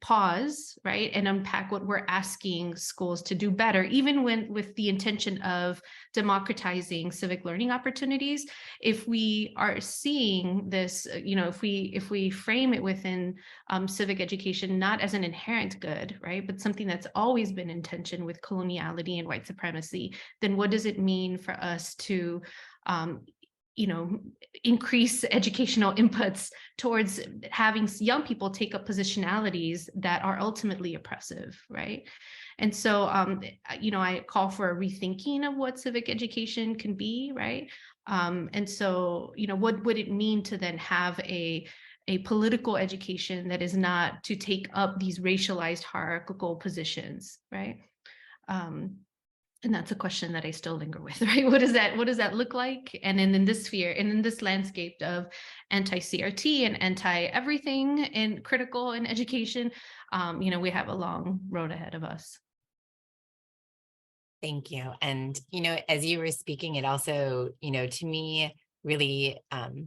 pause, right, and unpack what we're asking schools to do better, even when with the intention of democratizing civic learning opportunities. If we are seeing this, if we frame it within civic education not as an inherent good, right, but something that's always been in tension with coloniality and white supremacy, then what does it mean for us to increase educational inputs towards having young people take up positionalities that are ultimately oppressive, right? And so, I call for a rethinking of what civic education can be, right? And so, what would it mean to then have a political education that is not to take up these racialized hierarchical positions, right? And that's a question that I still linger with, right? What does that look like? And then in this sphere and in this landscape of anti-CRT and anti-everything and critical in education, we have a long road ahead of us. Thank you. And, as you were speaking, it also, to me, really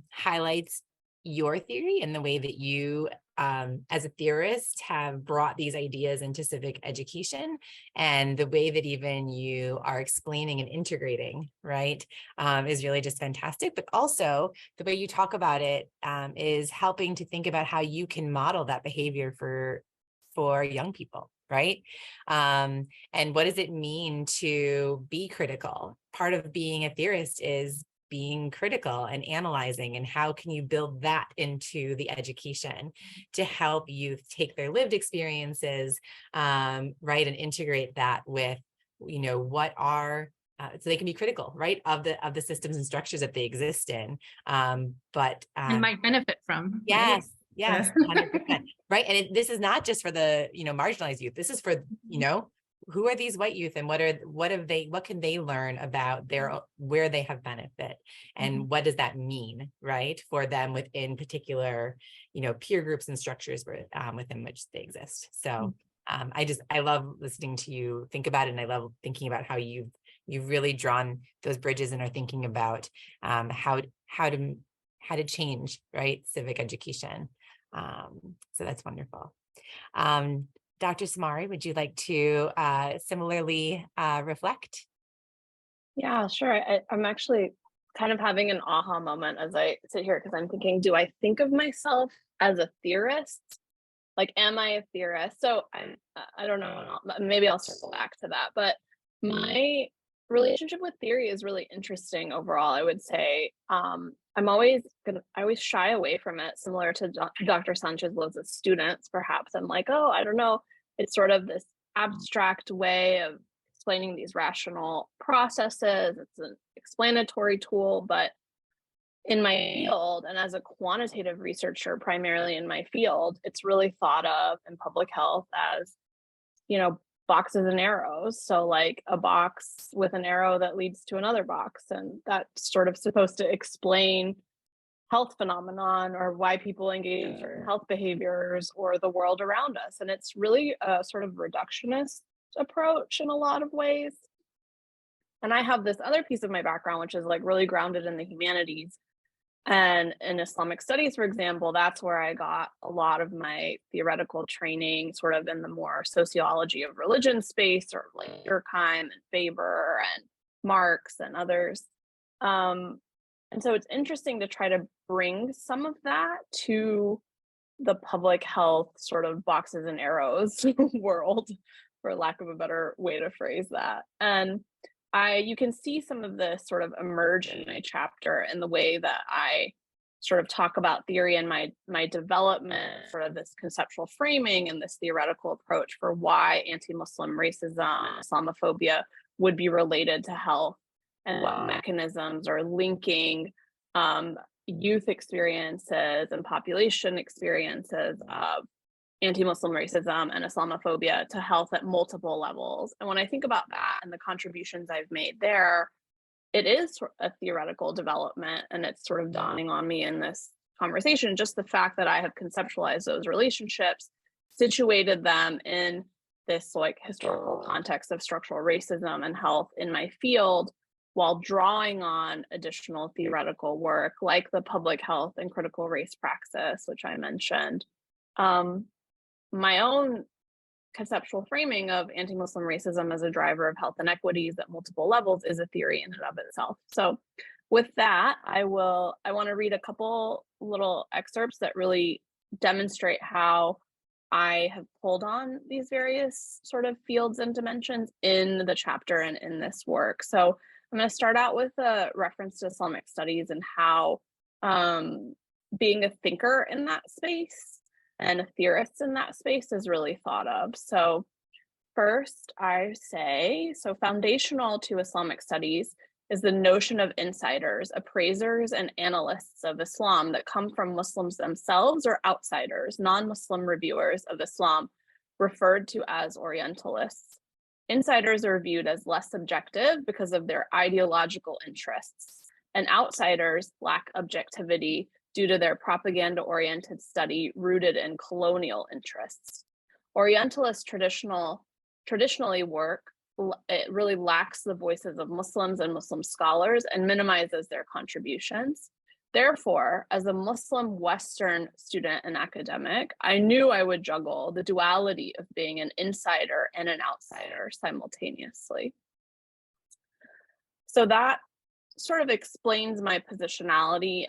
highlights your theory and the way that you, as a theorist, have brought these ideas into civic education, and the way that even you are explaining and integrating, right, is really just fantastic. But also the way you talk about it is helping to think about how you can model that behavior for young people, right? And what does it mean to be critical? Part of being a theorist is being critical and analyzing, and how can you build that into the education to help youth take their lived experiences, right, and integrate that with, what are so they can be critical, right, of the systems and structures that they exist in, but And might benefit from. yes. Right? Yes, Yeah. 100%. Right. And this is not just for the, marginalized youth. This is for, who are these white youth, and what can they learn about where they have benefit, and what does that mean, right, for them within particular, peer groups and structures within which they exist. So I love listening to you think about it, and I love thinking about how you've really drawn those bridges and are thinking about how to change, right, civic education. So that's wonderful. Dr. Samari, would you like to similarly reflect? Yeah, sure. I'm actually kind of having an aha moment as I sit here, because I'm thinking, do I think of myself as a theorist? Like, am I a theorist? So I don't know. Maybe I'll circle back to that. But my relationship with theory is really interesting overall. I would say I always shy away from it, similar to Dr. Sanchez Loz's students. Perhaps I'm like, oh, I don't know. It's sort of this abstract way of explaining these rational processes. It's an explanatory tool, but in my field, and as a quantitative researcher primarily in my field, it's really thought of in public health as, boxes and arrows. So like a box with an arrow that leads to another box, and that's sort of supposed to explain health phenomenon, or why people engage in certain health behaviors, or the world around us. And it's really a sort of reductionist approach in a lot of ways. And I have this other piece of my background, which is like really grounded in the humanities. And in Islamic studies, for example, that's where I got a lot of my theoretical training, sort of in the more sociology of religion space, or like Durkheim and Faber and Marx and others. And so it's interesting to try to bring some of that to the public health sort of boxes and arrows world, for lack of a better way to phrase that. And you can see some of this sort of emerge in my chapter in the way that I sort of talk about theory and my development, sort of this conceptual framing and this theoretical approach for why anti-Muslim racism, Islamophobia would be related to health, and what mechanisms are linking youth experiences and population experiences of anti-Muslim racism and Islamophobia to health at multiple levels. And when I think about that and the contributions I've made there, it is a theoretical development, and it's sort of dawning on me in this conversation, just the fact that I have conceptualized those relationships, situated them in this like historical context of structural racism and health in my field, while drawing on additional theoretical work like the public health and critical race praxis, which I mentioned. My own conceptual framing of anti-Muslim racism as a driver of health inequities at multiple levels is a theory in and of itself. So with that, I want to read a couple little excerpts that really demonstrate how I have pulled on these various sort of fields and dimensions in the chapter and in this work. So I'm going to start out with a reference to Islamic studies and how being a thinker in that space and a theorist in that space is really thought of. So first, I say, so foundational to Islamic studies is the notion of insiders, appraisers, and analysts of Islam that come from Muslims themselves or outsiders, non-Muslim reviewers of Islam, referred to as Orientalists. Insiders are viewed as less objective because of their ideological interests, and outsiders lack objectivity due to their propaganda-oriented study rooted in colonial interests. Orientalist traditionally work, it really lacks the voices of Muslims and Muslim scholars and minimizes their contributions. Therefore, as a Muslim Western student and academic, I knew I would juggle the duality of being an insider and an outsider simultaneously. So that sort of explains my positionality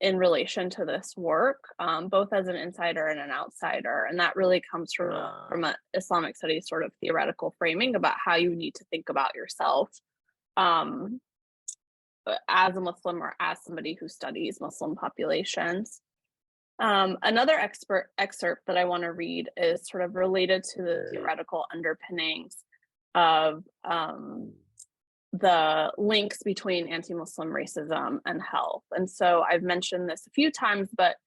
in relation to this work, both as an insider and an outsider. And that really comes from an Islamic studies sort of theoretical framing about how you need to think about yourself as a Muslim or as somebody who studies Muslim populations. Another excerpt that I want to read is sort of related to the theoretical underpinnings of the links between anti-Muslim racism and health. And so I've mentioned this a few times, but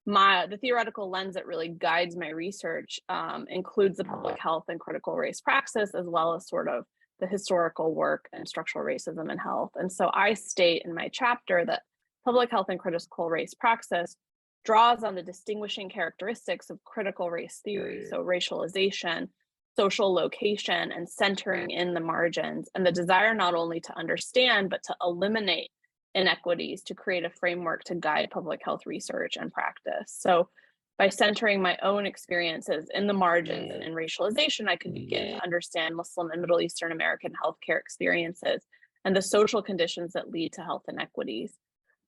the theoretical lens that really guides my research includes the public health and critical race praxis, as well as sort of the historical work and structural racism and health. And so I state in my chapter that public health and critical race praxis draws on the distinguishing characteristics of critical race theory, so racialization, social location, and centering in the margins, and the desire not only to understand, but to eliminate inequities to create a framework to guide public health research and practice. So by centering my own experiences in the margins and in racialization, I could begin to understand Muslim and Middle Eastern American healthcare experiences and the social conditions that lead to health inequities.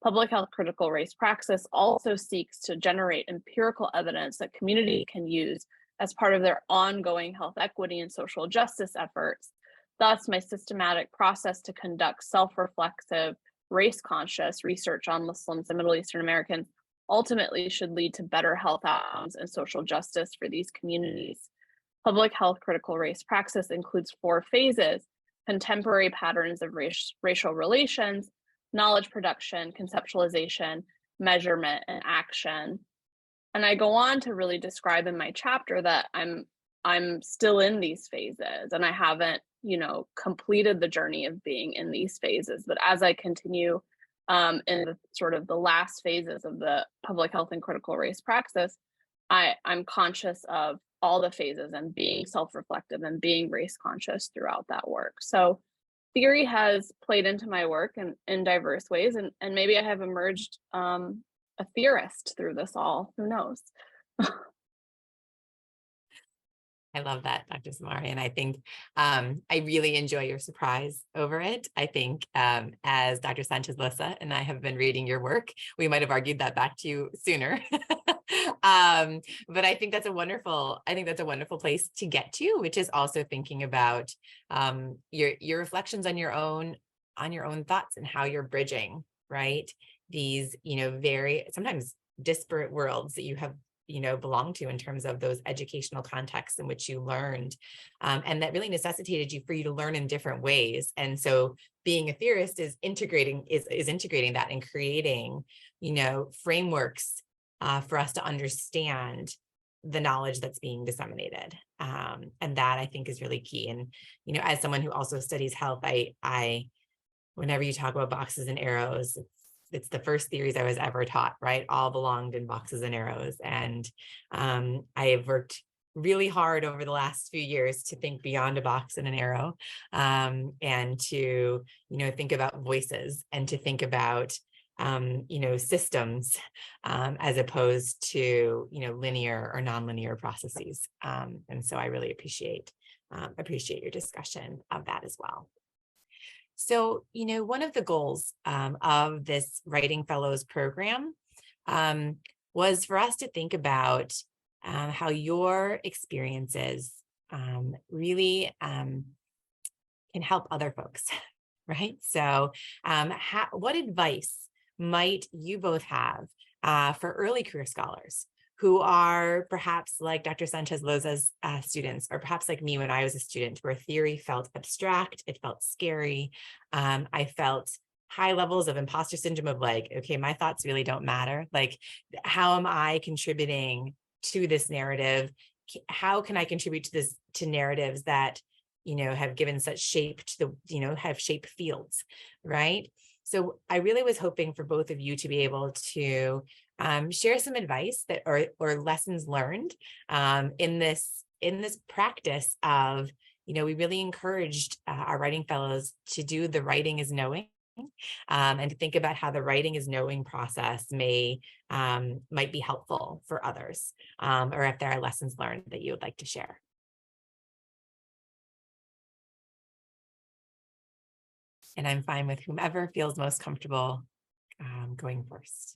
Public health critical race praxis also seeks to generate empirical evidence that community can use as part of their ongoing health equity and social justice efforts. Thus, my systematic process to conduct self-reflexive, race-conscious research on Muslims and Middle Eastern Americans ultimately should lead to better health outcomes and social justice for these communities. Public health critical race praxis includes 4 phases: contemporary patterns of racial relations, knowledge production, conceptualization, measurement, and action. And I go on to really describe in my chapter that I'm still in these phases, and I haven't, completed the journey of being in these phases. But as I continue in the sort of the last phases of the public health and critical race praxis, I'm conscious of all the phases and being self-reflective and being race conscious throughout that work. So theory has played into my work in diverse ways, and maybe I have emerged a theorist through this all, who knows? I love that, Dr. Samari. And I think I really enjoy your surprise over it. I think as Dr. Sanchez-Losa and I have been reading your work, we might have argued that back to you sooner. But I think that's a wonderful place to get to, which is also thinking about your reflections on your own thoughts and how you're bridging, right? these, very sometimes disparate worlds that you have, belong to in terms of those educational contexts in which you learned. And that really necessitated you for you to learn in different ways. And so being a theorist is integrating that and creating, frameworks for us to understand the knowledge that's being disseminated. And that I think is really key. And, as someone who also studies health, I whenever you talk about boxes and arrows, it's the first theories I was ever taught, right? All belonged in boxes and arrows. And I have worked really hard over the last few years to think beyond a box and an arrow, and to, think about voices and to think about, systems, as opposed to, linear or nonlinear processes. And so I really appreciate your discussion of that as well. So, one of the goals of this Writing Fellows program was for us to think about how your experiences really can help other folks, right? So what advice might you both have for early career scholars who are perhaps like Dr. Sanchez-Loza's students, or perhaps like me when I was a student, where theory felt abstract, it felt scary. I felt high levels of imposter syndrome of like, okay, my thoughts really don't matter. Like, how am I contributing to this narrative? How can I contribute to narratives that, have given such shape to the, have shaped fields, right? So I really was hoping for both of you to be able to share some advice that or lessons learned in this practice of, we really encouraged our writing fellows to do the writing is knowing, and to think about how the writing is knowing process might be helpful for others, or if there are lessons learned that you would like to share. And I'm fine with whomever feels most comfortable going first.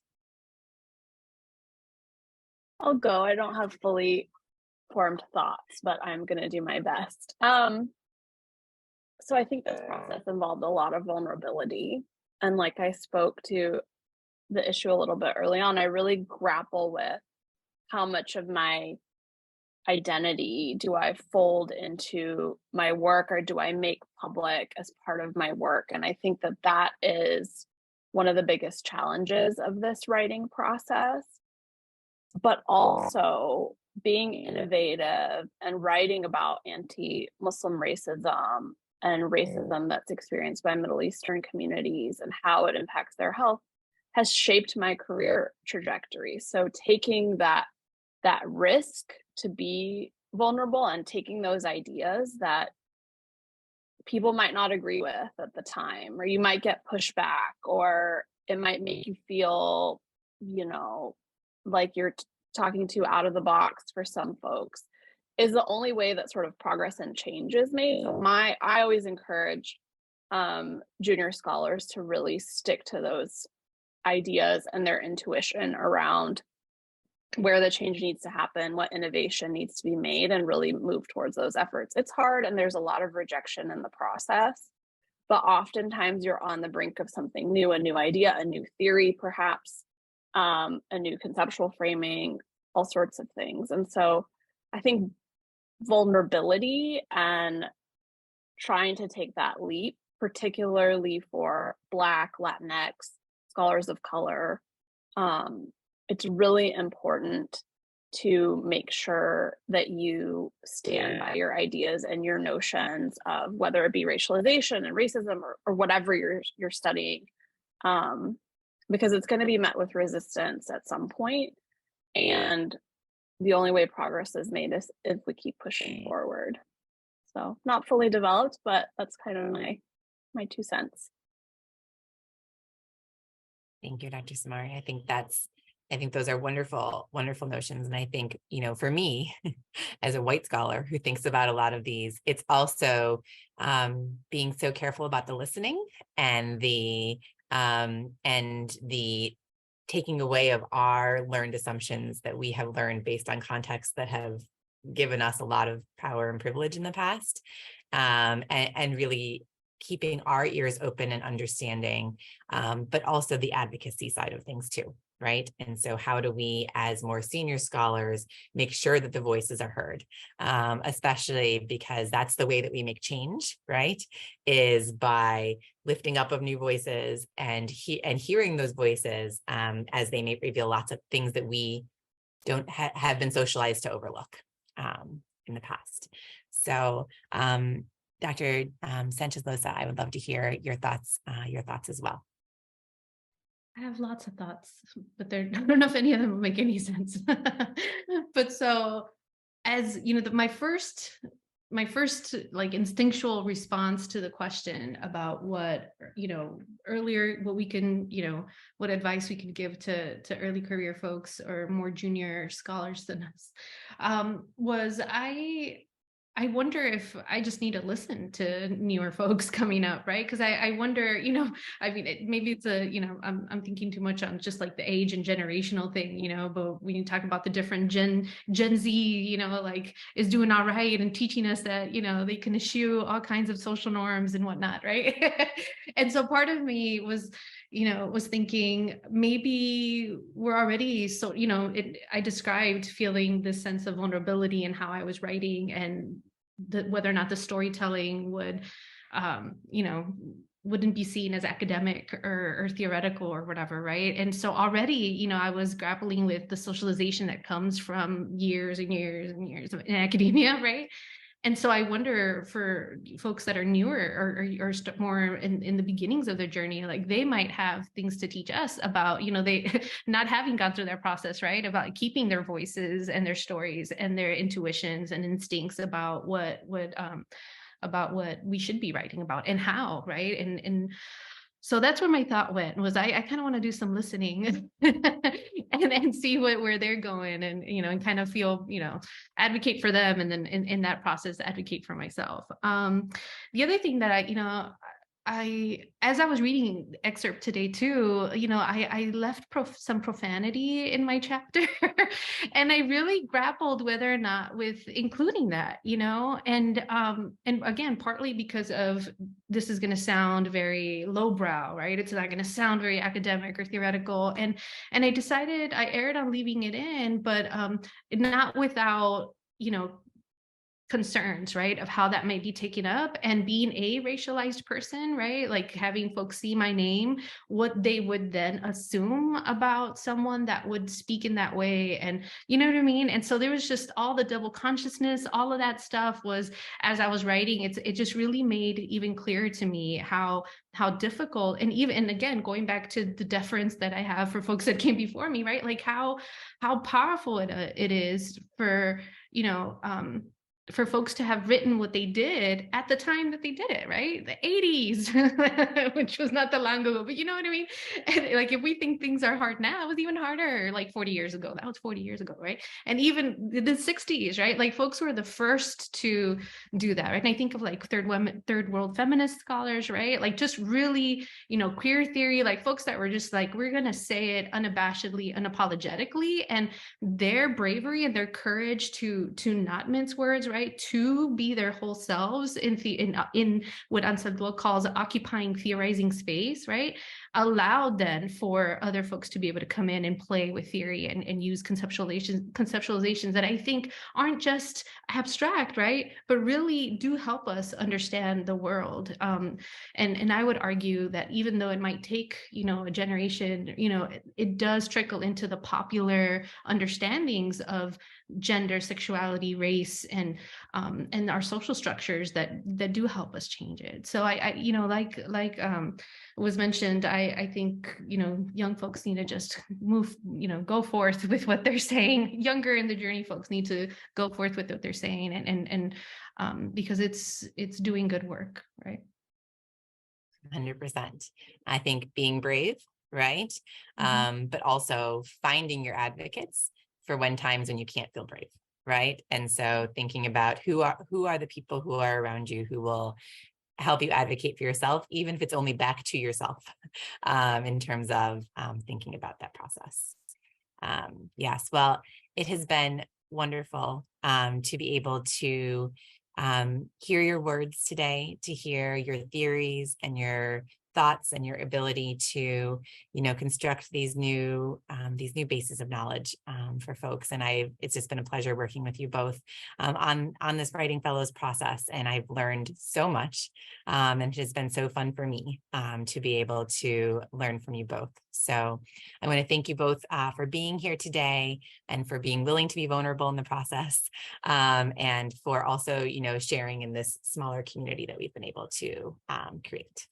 I'll go. I don't have fully formed thoughts, but I'm going to do my best. So I think this process involved a lot of vulnerability. And like I spoke to the issue a little bit early on, I really grapple with how much of my identity do I fold into my work, or do I make public as part of my work? And I think that that is one of the biggest challenges of this writing process. But also being innovative and writing about anti-Muslim racism and racism that's experienced by Middle Eastern communities and how it impacts their health has shaped my career trajectory. So taking that risk to be vulnerable and taking those ideas that people might not agree with at the time, or you might get pushback, or it might make you feel, like you're talking to out of the box for some folks, is the only way that sort of progress and change is made. So I always encourage junior scholars to really stick to those ideas and their intuition around where the change needs to happen, what innovation needs to be made, and really move towards those efforts. It's hard and there's a lot of rejection in the process, but oftentimes you're on the brink of something new, a new idea, a new theory, perhaps, a new conceptual framing, all sorts of things. And so I think vulnerability and trying to take that leap, particularly for Black, Latinx, scholars of color, it's really important to make sure that you stand by your ideas and your notions of whether it be racialization and racism or whatever you're studying, because it's going to be met with resistance at some point, and the only way progress is made is if we keep pushing forward. So not fully developed, but that's kind of my 2 cents. Thank you, Dr. Samari. I think those are wonderful, wonderful notions. And I think, for me, as a white scholar who thinks about a lot of these, it's also being so careful about the listening and the taking away of our learned assumptions that we have learned based on contexts that have given us a lot of power and privilege in the past, and really keeping our ears open and understanding, but also the advocacy side of things too, right? And so how do we, as more senior scholars, make sure that the voices are heard, especially because that's the way that we make change, right? Is by lifting up of new voices and hearing those voices as they may reveal lots of things that we don't have been socialized to overlook in the past. So Dr. Sanchez-Losa, I would love to hear your thoughts as well. I have lots of thoughts, but I don't know if any of them will make any sense. But so, as you know, my first like instinctual response to the question about what, earlier, what we can, what advice we can give to early career folks or more junior scholars than us, was I wonder if I just need to listen to newer folks coming up, right? Because I wonder, I mean, maybe it's I'm thinking too much on just like the age and generational thing, but when you talk about the different Gen Z, like is doing all right and teaching us that, they can eschew all kinds of social norms and whatnot, right? And so part of me was thinking maybe we're already so, I described feeling this sense of vulnerability in how I was writing, and whether or not the storytelling would, wouldn't be seen as academic or theoretical or whatever, right? And so already, I was grappling with the socialization that comes from years and years and years in academia, right? And so I wonder for folks that are newer or more in the beginnings of their journey, like they might have things to teach us about, they not having gone through their process, right? About keeping their voices and their stories and their intuitions and instincts about what we should be writing about and how, right? And so that's where my thought went, was I kind of want to do some listening and see where they're going, and and kind of feel, advocate for them, and then in that process advocate for myself. The other thing that as I was reading the excerpt today too, I left some profanity in my chapter and I really grappled whether or not with including that, and again, partly because of this is going to sound very lowbrow, right? It's not going to sound very academic or theoretical. And I decided I erred on leaving it in, but not without, concerns, right, of how that may be taken up, and being a racialized person, right, like having folks see my name, what they would then assume about someone that would speak in that way, and you know what I mean. And so there was just all the double consciousness, all of that stuff was, as I was writing, it just really made even clearer to me how difficult, and even, and again, going back to the deference that I have for folks that came before me, right, like how powerful it is for for folks to have written what they did at the time that they did it, right? The 80s, which was not that long ago, but you know what I mean? And like, if we think things are hard now, it was even harder like 40 years ago. That was 40 years ago, right? And even the 60s, right? Like folks were the first to do that, right? And I think of like third world feminist scholars, right? Like just really, queer theory, like folks that were just like, we're going to say it unabashedly, unapologetically, and their bravery and their courage to not mince words, right? To be their whole selves in what Anselmo calls occupying theorizing space, right? Allowed then for other folks to be able to come in and play with theory and use conceptualizations that I think aren't just abstract, right? But really do help us understand the world. And I would argue that even though it might take, a generation, it does trickle into the popular understandings of gender, sexuality, race, and our social structures that do help us change it. So I like was mentioned, I think, young folks need to just move, go forth with what they're saying. Younger in the journey folks need to go forth with what they're saying, and because it's doing good work, right? 100%. I think being brave, right? But also finding your advocates for times when you can't feel brave, right? And so thinking about who are the people who are around you who will help you advocate for yourself, even if it's only back to yourself, in terms of thinking about that process. Yes, well, it has been wonderful to be able to hear your words today, to hear your theories and your thoughts and your ability to, construct these new bases of knowledge for folks. And it's just been a pleasure working with you both on this Writing Fellows process. And I've learned so much, and it has been so fun for me to be able to learn from you both. So I want to thank you both for being here today and for being willing to be vulnerable in the process, and for also, sharing in this smaller community that we've been able to create.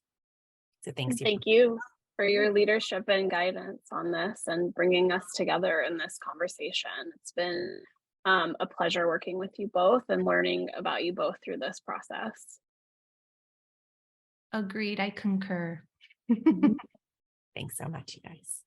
So thanks. Thank you for your leadership and guidance on this and bringing us together in this conversation. It's been a pleasure working with you both and learning about you both through this process. Agreed. I concur. Thanks so much, you guys.